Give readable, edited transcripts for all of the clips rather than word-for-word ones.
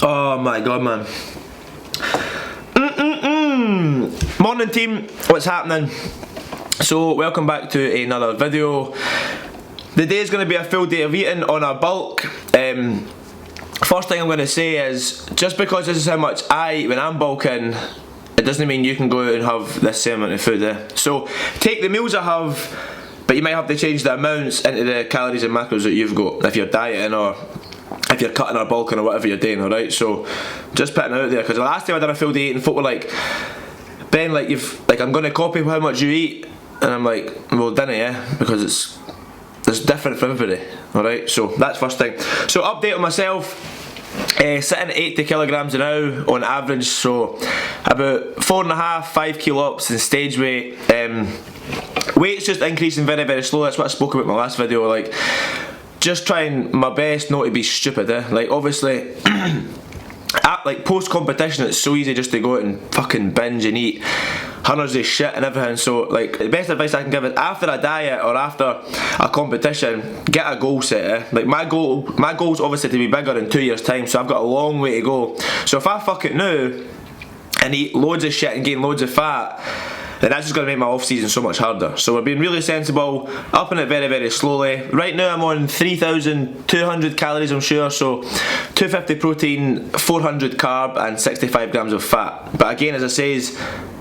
Oh my god, man. Morning team, what's happening? So welcome back to another video. The day is going to be a full day of eating on a bulk. First thing I'm going to say is, just because this is how much I eat when I'm bulking, it doesn't mean you can go out and have this same amount of food. So take the meals I have, but you might have to change the amounts into the calories and macros that you've got if you're dieting or if you're cutting or bulking or whatever you're doing, alright? So just putting it out there, because the last time I did a full day eating, folk were like, Ben, I'm going to copy how much you eat, and I'm like, well, didn't I, because it's different for everybody, alright? So that's first thing. So update on myself, sitting at 80 kilograms now on average, so about 4.5, 5 kilo ups in stage weight. Weight's just increasing very, very slow. That's what I spoke about in my last video, like, just trying my best not to be stupid, like obviously like post competition it's so easy just to go out and fucking binge and eat hundreds of shit and everything. So like the best advice I can give is, after a diet or after a competition, get a goal set. Like my goal's obviously to be bigger in 2 years time, so I've got a long way to go. So if I fuck it now and eat loads of shit and gain loads of fat, then that's just going to make my off season so much harder. So we're being really sensible, upping it very, very slowly. Right now I'm on 3,200 calories, I'm sure, so 250 protein, 400 carb and 65 grams of fat. But again, as I says,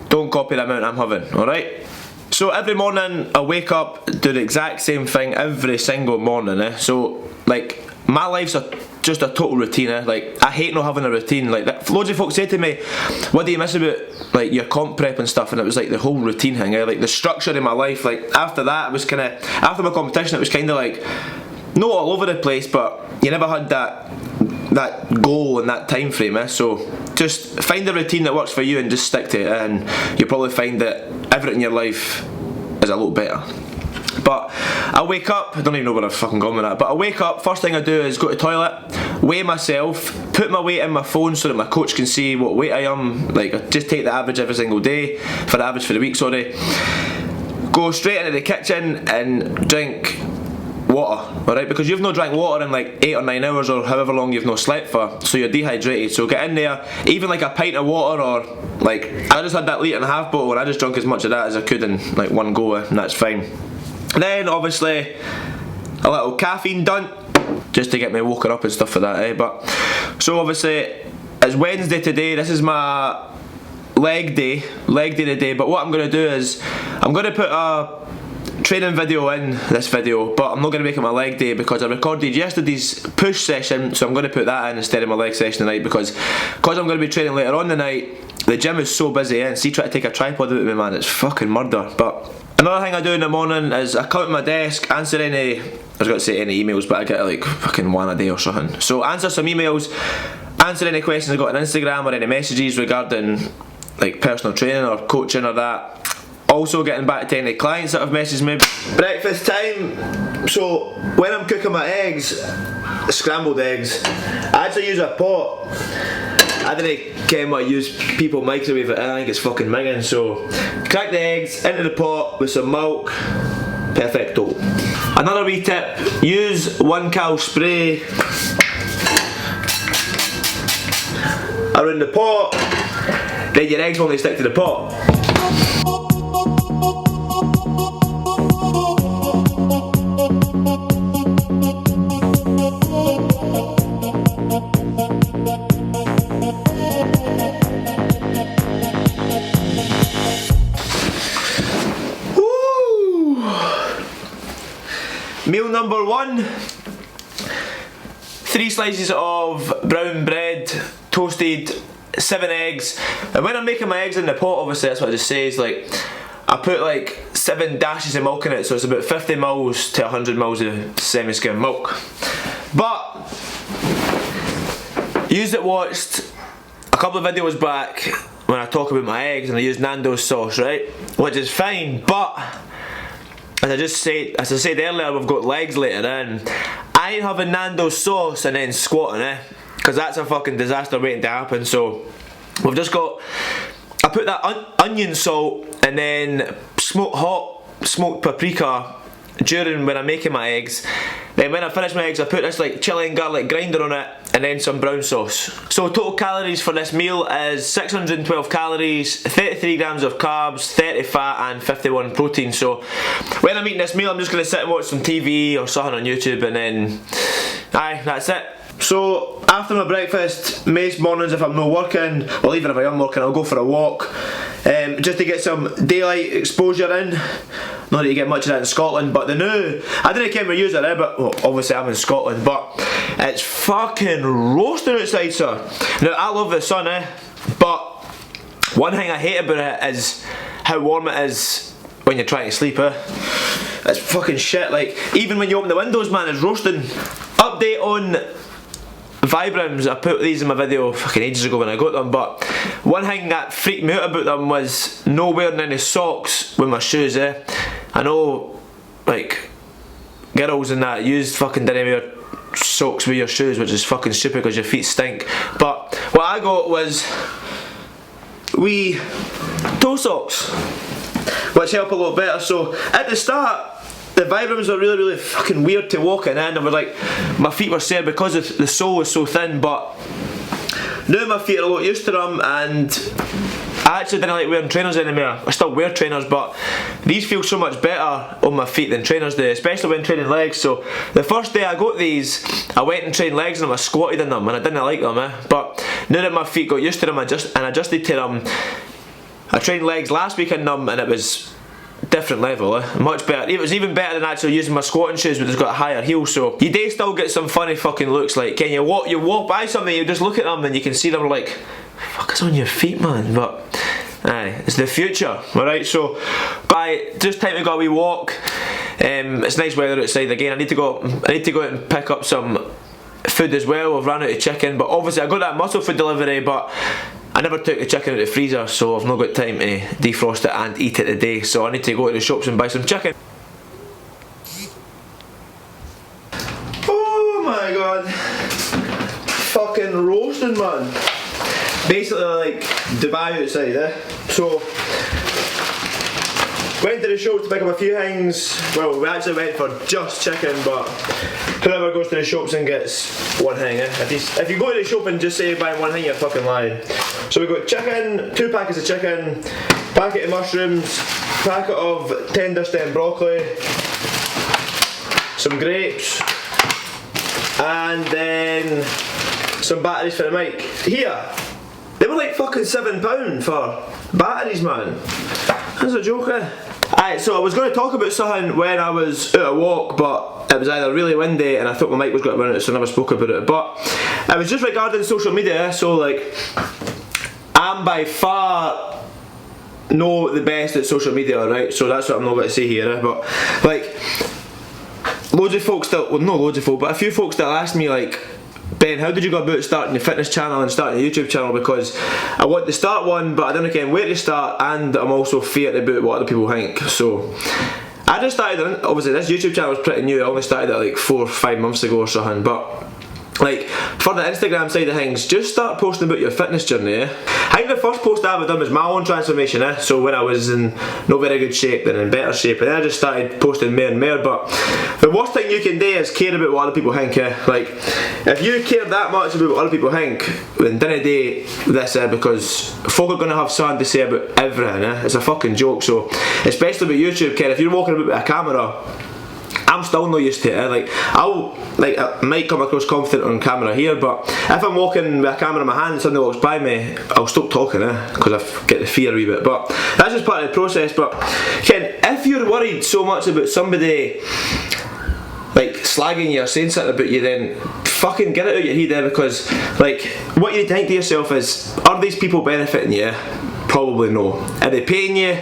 don't copy the amount I'm having, alright? So every morning I wake up, do the exact same thing every single morning. So like my life's just a total routine. Like I hate not having a routine. Like loads of folks say to me, what do you miss about like your comp prep and stuff? And it was like the whole routine thing, like the structure in my life. Like after that, it was kind of, after my competition, it was kind of like not all over the place, but you never had that goal and that time frame. So just find a routine that works for you and just stick to it, and you'll probably find that everything in your life is a lot better. But I wake up, I don't even know where I've fucking gone with that, but I wake up, first thing I do is go to the toilet, weigh myself, put my weight in my phone so that my coach can see what weight I am. Like I just take the average every single day, for the average for the week, sorry. Go straight into the kitchen and drink water, alright, because you've not drank water in like 8 or 9 hours or however long you've not slept for, so you're dehydrated. So get in there, even like a pint of water, or like I just had that 1.5 litre bottle and I just drank as much of that as I could in like one go, and that's fine. Then obviously a little caffeine dump just to get me woken up and stuff like that, But so obviously it's Wednesday today, this is my leg day today, but what I'm going to do is I'm going to put a training video in this video, but I'm not going to make it my leg day because I recorded yesterday's push session, so I'm going to put that in instead of my leg session tonight, because I'm going to be training later on the night. The gym is so busy, and see, try to take a tripod with me, man, it's fucking murder. But another thing I do in the morning is I come to my desk, answer any, I was going to say any emails, but I get like fucking one a day or something. So answer some emails, answer any questions I got on Instagram or any messages regarding like personal training or coaching or that. Also getting back to any clients that have messaged me. Breakfast time. So when I'm cooking my eggs, scrambled eggs, I actually use a pot. I didn't care what I use, people microwave it, I think it's fucking minging. So crack the eggs into the pot with some milk, perfecto. Another wee tip, use 1 cal spray around the pot, then your eggs won't stick to the pot. Meal number 1, 3 slices of brown bread, toasted, 7 eggs. And when I'm making my eggs in the pot, obviously that's what I just say, is like I put like 7 dashes of milk in it, so it's about 50 mils to 100 mils of semi-skim milk. But used it, watched a couple of videos back when I talk about my eggs, and I use Nando's sauce, right? Which is fine, but as I said earlier, we've got legs later in. I ain't having Nando's sauce and then squatting, because that's a fucking disaster waiting to happen. So we've just got, I put that onion salt and then smoked paprika during when I'm making my eggs. Then when I finish my eggs, I put this like chili and garlic grinder on it and then some brown sauce. So total calories for this meal is 612 calories, 33 grams of carbs, 30 fat and 51 protein. So when I'm eating this meal, I'm just going to sit and watch some TV or something on YouTube, and then that's it. So after my breakfast, most mornings if I'm not working, or even if I am working, I'll go for a walk, just to get some daylight exposure in. Not that you get much of that in Scotland, but the new, I didn't care we use it, but well, obviously I'm in Scotland, but it's fucking roasting outside, sir. Now I love the sun, but one thing I hate about it is how warm it is when you're trying to sleep, It's fucking shit. Like even when you open the windows, man, it's roasting. Update on Vibrams, I put these in my video fucking ages ago when I got them, but one thing that freaked me out about them was no wearing any socks with my shoes, I know, like, girls and that used fucking didn't wear socks with your shoes, which is fucking stupid because your feet stink, but what I got was wee toe socks, which help a lot better. So at the start, the Vibrams were really fucking weird to walk in, and they were like, my feet were sore because the sole was so thin, but now my feet are a lot used to them, and I actually didn't like wearing trainers anymore. I still wear trainers, but these feel so much better on my feet than trainers do, especially when training legs. So the first day I got these, I went and trained legs in them, I squatted in them, and I didn't like them, but now that my feet got used to them, I adjusted to them. I trained legs last week in them, and it was different level, much better. It was even better than actually using my squatting shoes, but it's got higher heels. So you do still get some funny fucking looks. Like, can you walk by something, you just look at them and you can see them like, fuck is on your feet, man? But aye, it's the future. Alright, so just time to go a wee walk. It's nice weather outside again. I need to go out and pick up some food as well. I've run out of chicken, but obviously I got that muscle food delivery, but I never took the chicken out of the freezer, so I've not got time to defrost it and eat it today, so I need to go to the shops and buy some chicken. Oh my god. Fucking roasting, man. Basically like Dubai outside, So went to the shops to pick up a few things. Well, we actually went for just chicken, but whoever goes to the shops and gets one thing, If you go to the shop and just say buy one thing, you're fucking lying. So we got chicken, 2 packets of chicken, packet of mushrooms, packet of tender stem broccoli, some grapes, and then some batteries for the mic. Here, they were like fucking £7 for batteries, man. That's a joke, Alright, so I was going to talk about something when I was out a walk, but it was either really windy and I thought my mic was going to run out, so I never spoke about it. But it was just regarding social media, so like, I'm by far not the best at social media, right? So that's what I'm not going to say here, but like, loads of folks that, well not loads of folk, but a few folks that asked me like, Ben, how did you go about starting your fitness channel and starting a YouTube channel? Because I want to start one, but I don't know where to start, and I'm also feared about what other people think. So I just started, obviously this YouTube channel is pretty new, I only started it like 4 or 5 months ago or something, but like, for the Instagram side of things, just start posting about your fitness journey, I think the first post I ever done was my own transformation, so when I was in not very good shape, then in better shape, and then I just started posting more and more. But the worst thing you can do is care about what other people think, Like, if you care that much about what other people think, then don't do this, because folk are going to have something to say about everything, It's a fucking joke. So, especially with YouTube, if you're walking about with a camera, I'm still not used to it, I might come across confident on camera here, but if I'm walking with a camera in my hand and somebody walks by me, I'll stop talking, because I get the fear a wee bit, but that's just part of the process. But Ken, if you're worried so much about somebody like slagging you or saying something about you, then fucking get it out your head, because like, what you need to think to yourself is, are these people benefiting you? Probably no. Are they paying you?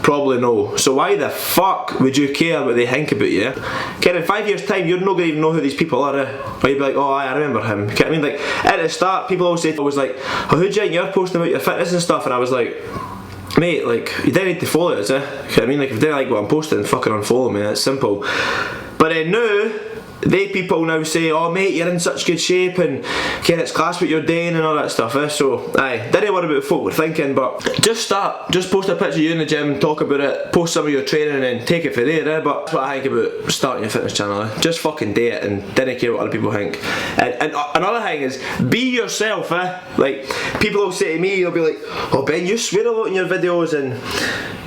Probably no. So why the fuck would you care what they think about you? Ken, in 5 years time, you're not going to even know who these people are, Or you'd be like, oh I remember him. Ken, I mean, like, at the start, people always say, I was like, oh, who do you think you're posting about your fitness and stuff? And I was like, mate, like, you don't need to follow us, I mean, like, if you don't like what I'm posting, fucking unfollow me, it's simple. But now, people now say, oh mate, you're in such good shape and it's class what you're doing and all that stuff. So aye, didn't worry about what folk were thinking, but just start, just post a picture of you in the gym, talk about it, post some of your training and take it from there. But that's what I think about starting your fitness channel. Just fucking do it and didn't care what other people think. And another thing is, be yourself. Like, people will say to me, they'll be like, oh Ben, you swear a lot in your videos and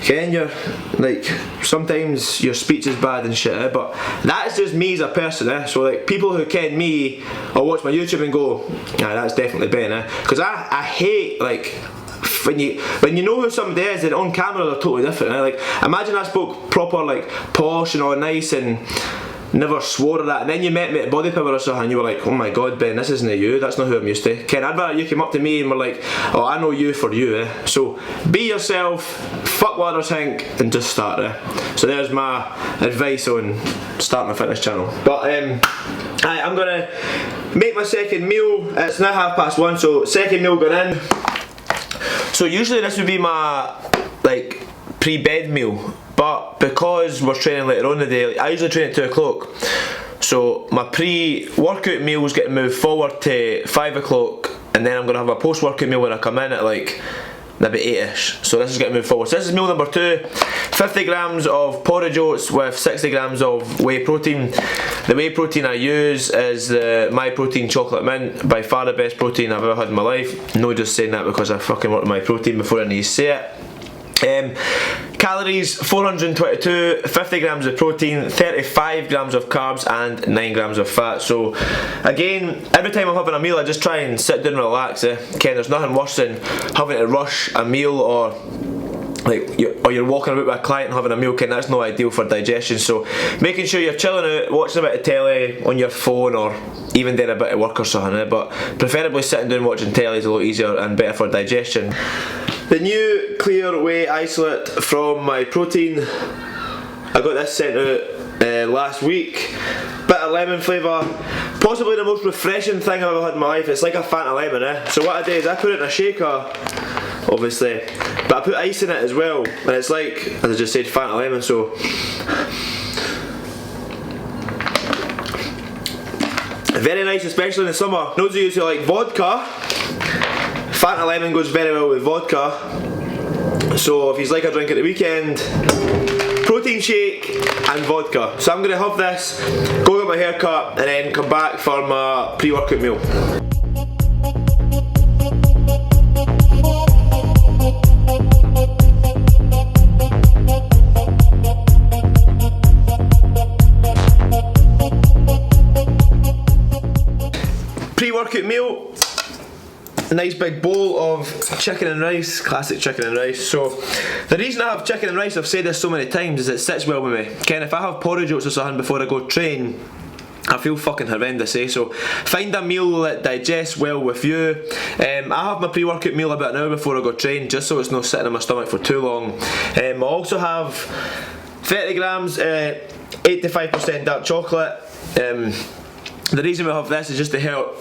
Ken, you're like, sometimes your speech is bad and shit, but that is just me as a person. So like, people who ken me or watch my YouTube and go, nah, that's definitely Ben. Because I hate, like, when you know who somebody is and on camera they're totally different. Like, imagine I spoke proper, like, posh and all nice and never swore at that, and then you met me at Body Power or something and you were like, oh my god Ben, this isn't you, that's not who I'm used to. Ken, I'd rather you came up to me and were like, oh, I know you for you. So be yourself, fuck what others think, and just start. So there's my advice on starting a fitness channel. But I'm gonna make my second meal. It's now 1:30, so second meal going in. So usually this would be my, like, pre-bed meal, but because we're training later on in the day, I usually train at 2 o'clock, so my pre-workout meal is getting moved forward to 5 o'clock, and then I'm going to have a post-workout meal when I come in at like maybe 8ish. So this is getting moved forward. So this is meal number 2, 50 grams of porridge oats with 60 grams of whey protein. The whey protein I use is the My Protein Chocolate Mint, by far the best protein I've ever had in my life. No, just saying that because I fucking worked with My Protein before I need to say it. Calories 422, 50 grams of protein, 35 grams of carbs and 9 grams of fat. So again, every time I'm having a meal I just try and sit down and relax. Ken, there's nothing worse than having to rush a meal, or like you're walking about with a client and having a meal. Ken, that's not ideal for digestion. So making sure you're chilling out, watching a bit of telly on your phone, or even doing a bit of work or something, but preferably sitting down watching telly is a lot easier and better for digestion. The new clear whey isolate from My Protein, I got this sent out last week. Bit of lemon flavour, possibly the most refreshing thing I've ever had in my life. It's like a Fanta lemon. So what I do is I put it in a shaker, obviously, but I put ice in it as well, and it's like, as I just said, Fanta lemon. So very nice, especially in the summer. Those of you who like vodka, Fanta lemon goes very well with vodka. So if you like a drink at the weekend, protein shake and vodka. So I'm going to have this, go get my hair cut, and then come back for my pre-workout meal. Pre-workout meal. A nice big bowl of chicken and rice, classic chicken and rice. So the reason I have chicken and rice, I've said this so many times, is it sits well with me. Ken, if I have porridge oats or something before I go train, I feel fucking horrendous. So find a meal that digests well with you. I have my pre-workout meal about an hour before I go train, just so it's not sitting in my stomach for too long. I also have 30 grams 85% dark chocolate. The reason we have this is just to help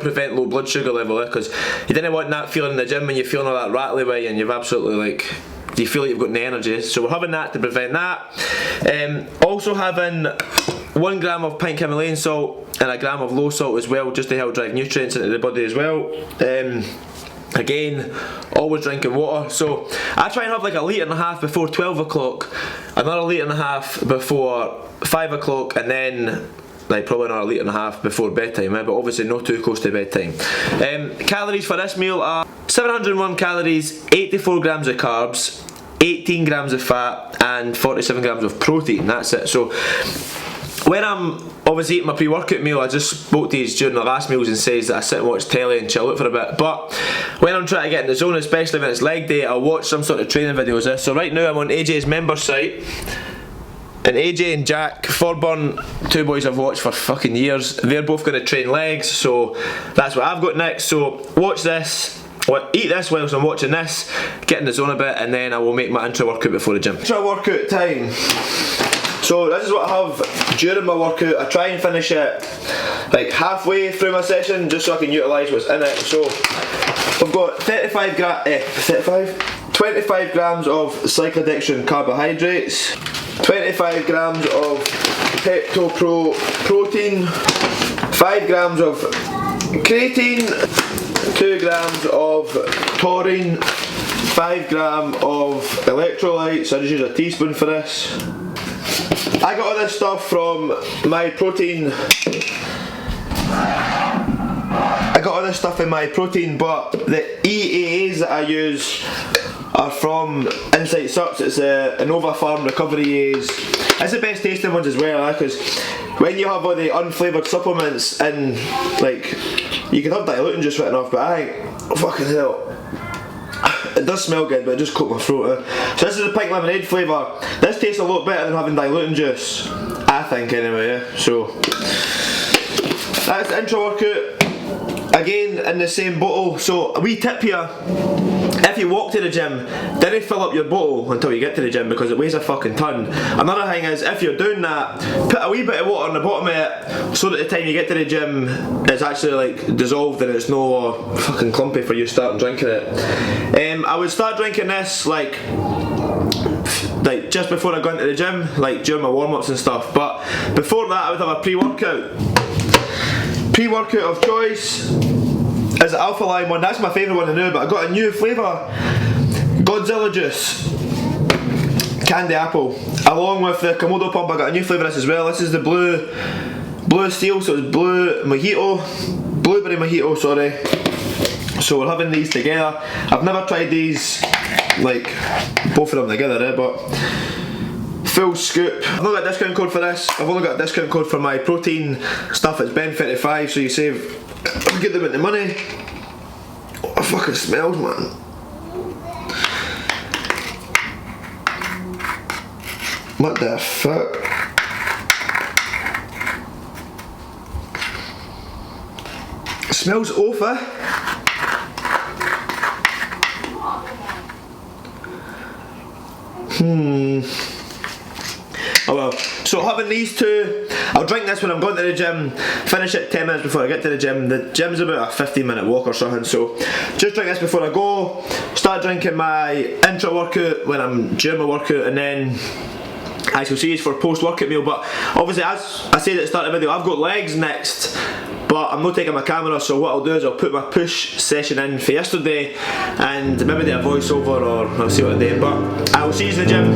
prevent low blood sugar level, because you didn't want that feeling in the gym when you're feeling all that rattly way and you've absolutely, like, you feel like you've got no energy. So we're having that to prevent that. Also having 1 gram of pink Himalayan salt and 1 gram of low salt as well, just to help drive nutrients into the body as well. Again, always drinking water. So I try and have like 1.5 litres before 12 o'clock, another 1.5 litres before 5 o'clock, and then like probably another 1.5 litres before bedtime, but obviously not too close to bedtime. Calories for this meal are 701 calories, 84 grams of carbs, 18 grams of fat and 47 grams of protein. That's it. So when I'm obviously eating my pre-workout meal, I just spoke to you during the last meals and says that I sit and watch telly and chill out for a bit, but when I'm trying to get in the zone, especially when it's leg day, I'll watch some sort of training videos. So right now I'm on AJ's member site, and AJ and Jack Thorburn, 2 boys I've watched for fucking years, they're both going to train legs, so that's what I've got next. So watch this, eat this whilst I'm watching this, get in the zone a bit, and then I will make my intro workout before the gym. Intro workout time. So this is what I have during my workout. I try and finish it like halfway through my session, just so I can utilise what's in it. So I've got 25 grams of cyclodextrin carbohydrates, 25 grams of Pepto Pro protein, 5 grams of creatine, 2 grams of taurine, 5 grams of electrolytes. I just use a teaspoon for this. I got all this stuff from my protein. I got all this stuff in my protein, but the EAAs that I use are from Insight Sups. It's a Nova Farm Recovery EAs. It's the best tasting ones as well, because when you have all the unflavoured supplements and like, you can have diluting juice written off, but I think, fucking hell, it does smell good, but it just coat my throat. So this is a pink lemonade flavour. This tastes a lot better than having diluting juice, I think anyway, yeah. So that's the intro workout. Again, in the same bottle. So a wee tip here: if you walk to the gym, don't fill up your bottle until you get to the gym, because it weighs a fucking ton. Another thing is, if you're doing that, put a wee bit of water on the bottom of it, so that the time you get to the gym, it's actually like dissolved and it's no fucking clumpy for you starting drinking it. I would start drinking this like just before I go into the gym, like during my warm-ups and stuff. But before that, I would have a pre-workout. Pre-workout of choice is the Alpha Lime one. That's my favourite one to know, but I got a new flavour, Godzilla juice, candy apple, along with the Komodo pump. I got a new flavour of this as well. This is the blue steel, so it's blueberry mojito, sorry. So we're having these together. I've never tried these, like both of them together, but full scoop. I've not got a discount code for this. I've only got a discount code for my protein stuff. It's Ben35, so you save a good amount of money. Oh, it fucking smells, man. What the fuck? It smells awful. Oh well, so having these two, I'll drink this when I'm going to the gym, finish it 10 minutes before I get to the gym. The gym's about a 15-minute walk or something, so just drink this before I go, start drinking my intra workout when I'm doing my workout, and then I shall see you for post-workout meal. But obviously, as I said at the start of the video, I've got legs next, but I'm not taking my camera, so what I'll do is I'll put my push session in for yesterday and maybe do a voiceover, or I'll see what I do. But I will see you in the gym.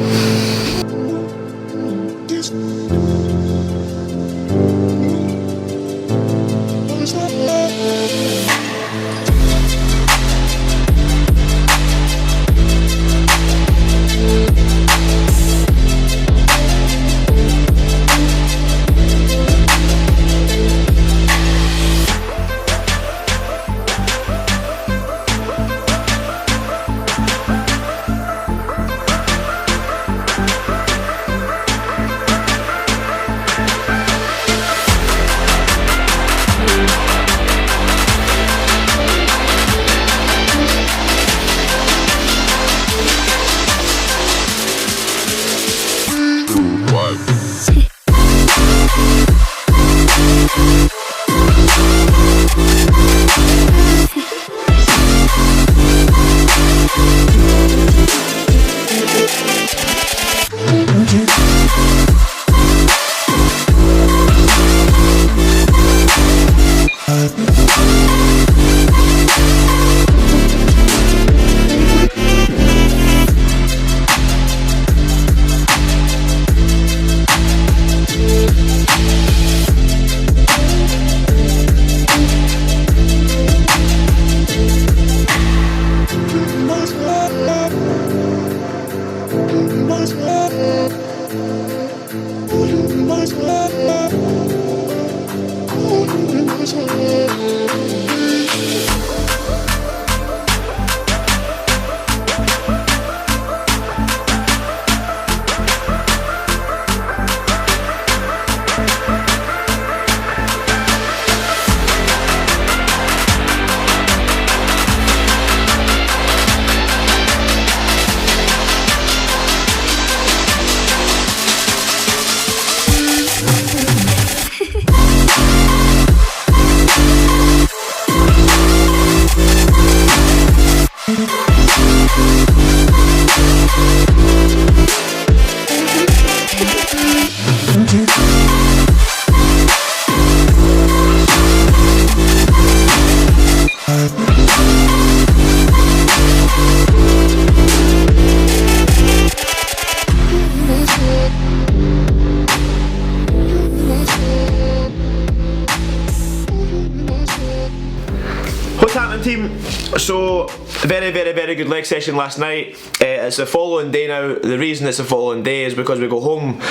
happening, team? So, very good leg session last night. It's the following day now. The reason it's the following day is because we go home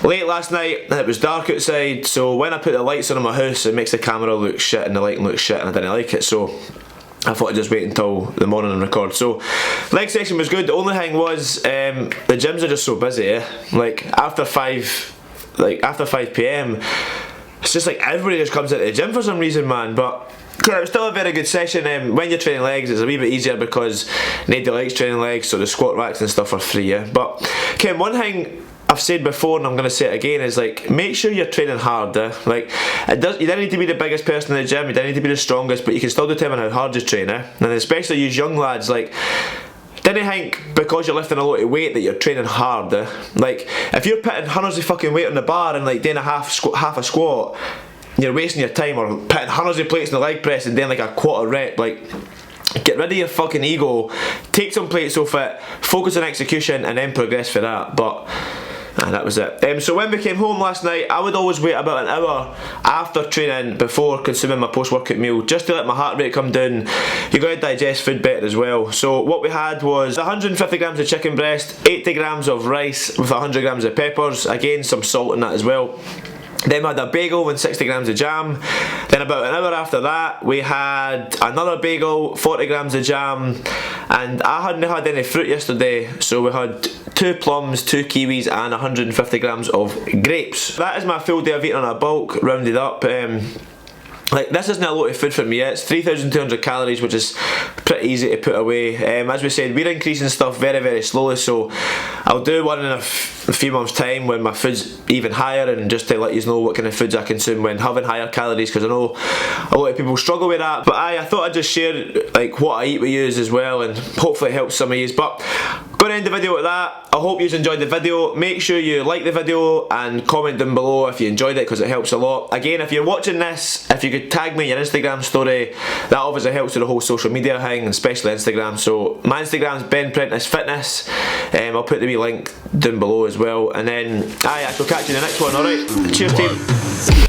late last night and it was dark outside, so when I put the lights on in my house it makes the camera look shit and the lighting looks shit and I didn't like it, so I thought I'd just wait until the morning and record. So, leg session was good. The only thing was, the gyms are just so busy, eh? Like, after 5 PM, it's just like everybody just comes into the gym for some reason, man. But yeah, it was still a very good session. When you're training legs, it's a wee bit easier because nobody likes training legs, so the squat racks and stuff are free, yeah. But, Ken, one thing I've said before and I'm going to say it again is, like, make sure you're training hard, like, you don't need to be the biggest person in the gym, you don't need to be the strongest, but you can still determine how hard you train, and especially you young lads, like, didn't think because you're lifting a lot of weight that you're training hard, like, if you're putting hundreds of fucking weight on the bar and like doing half a squat, you're wasting your time, or putting hundreds of plates in the leg press and doing like a quarter rep, like, get rid of your fucking ego, take some plates off it, focus on execution and then progress for that. But that was it. So when we came home last night, I would always wait about an hour after training before consuming my post-workout meal, just to let my heart rate come down. You got to digest food better as well. So what we had was 150 grams of chicken breast, 80 grams of rice with 100 grams of peppers, again some salt in that as well. Then we had a bagel and 60 grams of jam. Then about an hour after that we had another bagel, 40 grams of jam, and I hadn't had any fruit yesterday, so we had 2 plums, 2 kiwis and 150 grams of grapes. That is my full day of eating on a bulk, rounded up. Like, this isn't a lot of food for me. It's 3,200 calories, which is pretty easy to put away. As we said, we're increasing stuff very slowly, so I'll do one in a few months' time when my food's even higher, and just to let you know what kind of foods I consume when having higher calories, because I know a lot of people struggle with that. But I thought I'd just share like what I eat with you as well, and hopefully it helps some of you. But going to end the video with that. I hope you enjoyed the video. Make sure you like the video and comment down below if you enjoyed it, because it helps a lot. Again, if you're watching this, if you could tag me in your Instagram story, that obviously helps with the whole social media thing, especially Instagram. So my Instagram's Ben Prentice Fitness. I'll put the wee link down below as well. And then I shall catch you in the next one. Alright, cheers team.